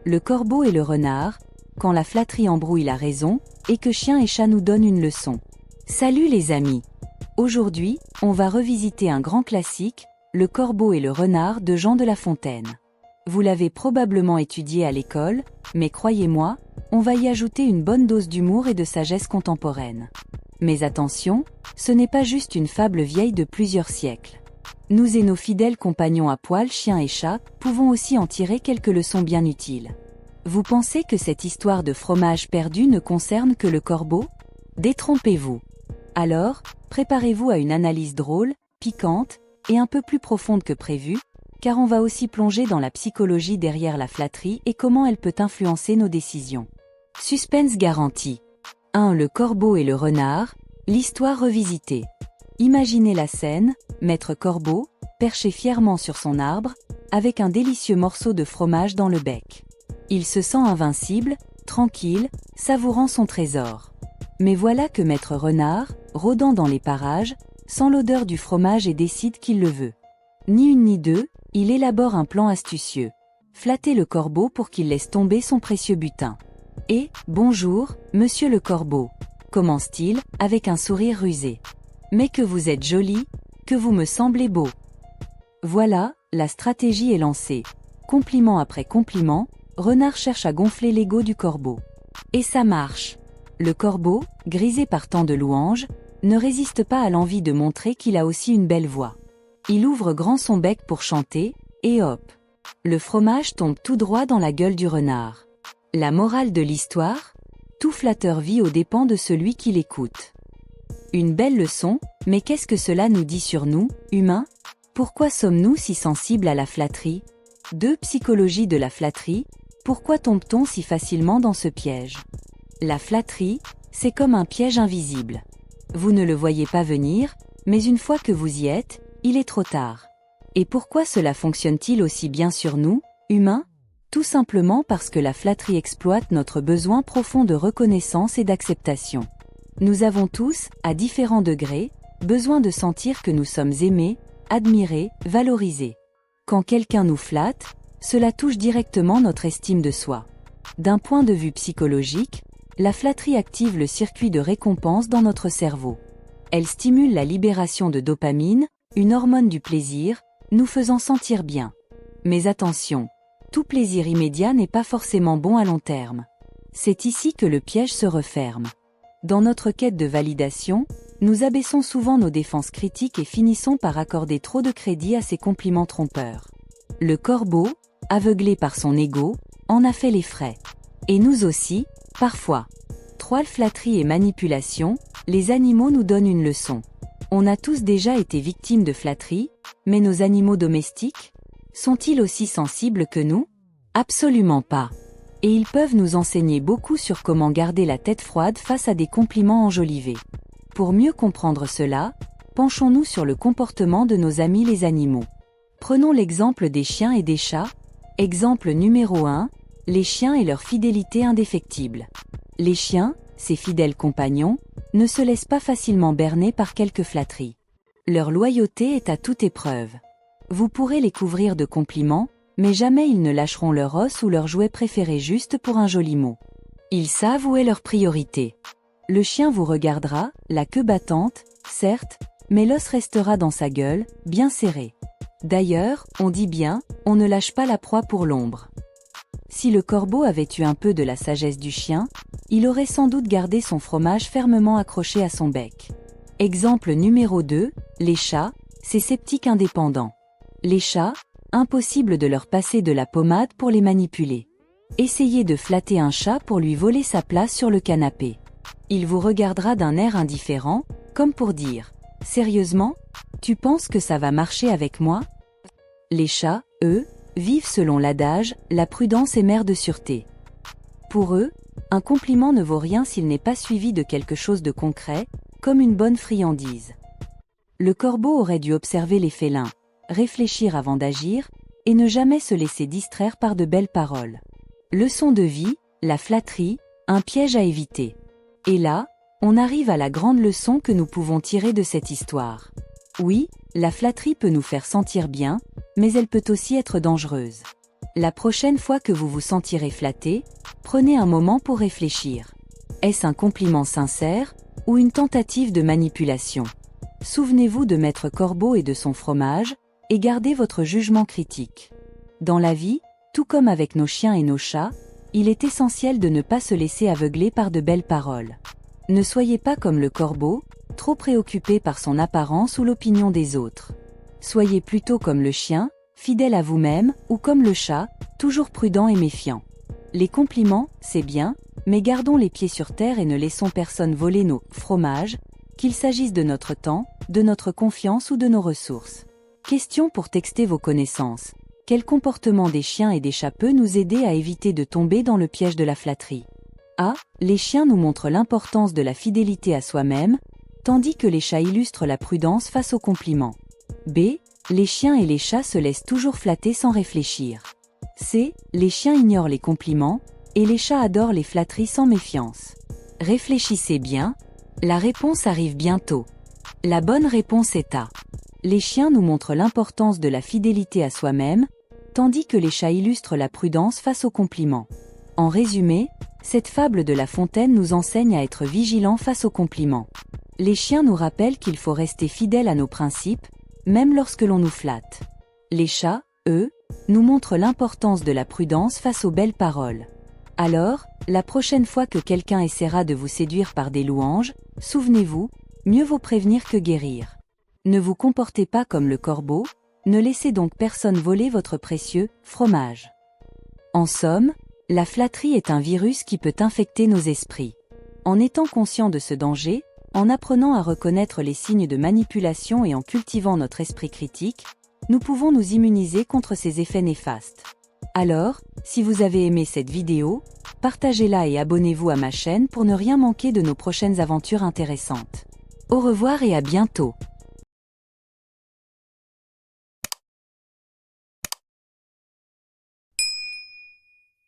Le corbeau et le renard, quand la flatterie embrouille la raison, et que chien et chat nous donnent une leçon. Salut les amis! Aujourd'hui, on va revisiter un grand classique, Le corbeau et le renard de Jean de La Fontaine. Vous l'avez probablement étudié à l'école, mais croyez-moi, on va y ajouter une bonne dose d'humour et de sagesse contemporaine. Mais attention, ce n'est pas juste une fable vieille de plusieurs siècles. Nous et nos fidèles compagnons à poil, chiens et chats, pouvons aussi en tirer quelques leçons bien utiles. Vous pensez que cette histoire de fromage perdu ne concerne que le corbeau? Détrompez-vous. Alors, préparez-vous à une analyse drôle, piquante, et un peu plus profonde que prévu, car on va aussi plonger dans la psychologie derrière la flatterie et comment elle peut influencer nos décisions. Suspense garanti. 1. Le corbeau et le renard, l'histoire revisitée. Imaginez la scène, Maître Corbeau, perché fièrement sur son arbre, avec un délicieux morceau de fromage dans le bec. Il se sent invincible, tranquille, savourant son trésor. Mais voilà que Maître Renard, rôdant dans les parages, sent l'odeur du fromage et décide qu'il le veut. Ni une ni deux, il élabore un plan astucieux. Flatter le corbeau pour qu'il laisse tomber son précieux butin. Et, bonjour, monsieur le corbeau, commence-t-il, avec un sourire rusé. Mais que vous êtes joli, que vous me semblez beau. Voilà, la stratégie est lancée. Compliment après compliment, Renard cherche à gonfler l'ego du corbeau. Et ça marche. Le corbeau, grisé par tant de louanges, ne résiste pas à l'envie de montrer qu'il a aussi une belle voix. Il ouvre grand son bec pour chanter, et hop. Le fromage tombe tout droit dans la gueule du renard. La morale de l'histoire? Tout flatteur vit aux dépens de celui qui l'écoute. Une belle leçon, mais qu'est-ce que cela nous dit sur nous, humains? Pourquoi sommes-nous si sensibles à la flatterie? 2. Psychologie de la flatterie, pourquoi tombe-t-on si facilement dans ce piège? La flatterie, c'est comme un piège invisible. Vous ne le voyez pas venir, mais une fois que vous y êtes, il est trop tard. Et pourquoi cela fonctionne-t-il aussi bien sur nous, humains? Tout simplement parce que la flatterie exploite notre besoin profond de reconnaissance et d'acceptation. Nous avons tous, à différents degrés, besoin de sentir que nous sommes aimés, admirés, valorisés. Quand quelqu'un nous flatte, cela touche directement notre estime de soi. D'un point de vue psychologique, la flatterie active le circuit de récompense dans notre cerveau. Elle stimule la libération de dopamine, une hormone du plaisir, nous faisant sentir bien. Mais attention, tout plaisir immédiat n'est pas forcément bon à long terme. C'est ici que le piège se referme. Dans notre quête de validation, nous abaissons souvent nos défenses critiques et finissons par accorder trop de crédit à ces compliments trompeurs. Le corbeau, aveuglé par son ego, en a fait les frais. Et nous aussi, parfois. 3. Flatterie et manipulation, les animaux nous donnent une leçon. On a tous déjà été victimes de flatterie, mais nos animaux domestiques? Sont-ils aussi sensibles que nous? Absolument pas. Et ils peuvent nous enseigner beaucoup sur comment garder la tête froide face à des compliments enjolivés. Pour mieux comprendre cela, penchons-nous sur le comportement de nos amis les animaux. Prenons l'exemple des chiens et des chats. Exemple numéro 1, les chiens et leur fidélité indéfectible. Les chiens, ces fidèles compagnons, ne se laissent pas facilement berner par quelques flatteries. Leur loyauté est à toute épreuve. Vous pourrez les couvrir de compliments, mais jamais ils ne lâcheront leur os ou leur jouet préféré juste pour un joli mot. Ils savent où est leur priorité. Le chien vous regardera, la queue battante, certes, mais l'os restera dans sa gueule, bien serré. D'ailleurs, on dit bien, on ne lâche pas la proie pour l'ombre. Si le corbeau avait eu un peu de la sagesse du chien, il aurait sans doute gardé son fromage fermement accroché à son bec. Exemple numéro 2, les chats, ces sceptiques indépendants. Les chats, impossible de leur passer de la pommade pour les manipuler. Essayez de flatter un chat pour lui voler sa place sur le canapé. Il vous regardera d'un air indifférent, comme pour dire « Sérieusement, tu penses que ça va marcher avec moi ?» Les chats, eux, vivent selon l'adage « La prudence est mère de sûreté ». Pour eux, un compliment ne vaut rien s'il n'est pas suivi de quelque chose de concret, comme une bonne friandise. Le corbeau aurait dû observer les félins, réfléchir avant d'agir, et ne jamais se laisser distraire par de belles paroles. Leçon de vie, la flatterie, un piège à éviter. Et là, on arrive à la grande leçon que nous pouvons tirer de cette histoire. Oui, la flatterie peut nous faire sentir bien, mais elle peut aussi être dangereuse. La prochaine fois que vous vous sentirez flatté, prenez un moment pour réfléchir. Est-ce un compliment sincère ou une tentative de manipulation? Souvenez-vous de Maître Corbeau et de son fromage, et gardez votre jugement critique. Dans la vie, tout comme avec nos chiens et nos chats, il est essentiel de ne pas se laisser aveugler par de belles paroles. Ne soyez pas comme le corbeau, trop préoccupé par son apparence ou l'opinion des autres. Soyez plutôt comme le chien, fidèle à vous-même, ou comme le chat, toujours prudent et méfiant. Les compliments, c'est bien, mais gardons les pieds sur terre et ne laissons personne voler nos fromages, qu'il s'agisse de notre temps, de notre confiance ou de nos ressources. Question pour tester vos connaissances. Quel comportement des chiens et des chats peut nous aider à éviter de tomber dans le piège de la flatterie? A. Les chiens nous montrent l'importance de la fidélité à soi-même, tandis que les chats illustrent la prudence face aux compliments. B. Les chiens et les chats se laissent toujours flatter sans réfléchir. C. Les chiens ignorent les compliments, et les chats adorent les flatteries sans méfiance. Réfléchissez bien, la réponse arrive bientôt. La bonne réponse est A. Les chiens nous montrent l'importance de la fidélité à soi-même, tandis que les chats illustrent la prudence face aux compliments. En résumé, cette fable de La Fontaine nous enseigne à être vigilants face aux compliments. Les chiens nous rappellent qu'il faut rester fidèles à nos principes, même lorsque l'on nous flatte. Les chats, eux, nous montrent l'importance de la prudence face aux belles paroles. Alors, la prochaine fois que quelqu'un essaiera de vous séduire par des louanges, souvenez-vous, mieux vaut prévenir que guérir. Ne vous comportez pas comme le corbeau, ne laissez donc personne voler votre précieux fromage. En somme, la flatterie est un virus qui peut infecter nos esprits. En étant conscient de ce danger, en apprenant à reconnaître les signes de manipulation et en cultivant notre esprit critique, nous pouvons nous immuniser contre ces effets néfastes. Alors, si vous avez aimé cette vidéo, partagez-la et abonnez-vous à ma chaîne pour ne rien manquer de nos prochaines aventures intéressantes. Au revoir et à bientôt.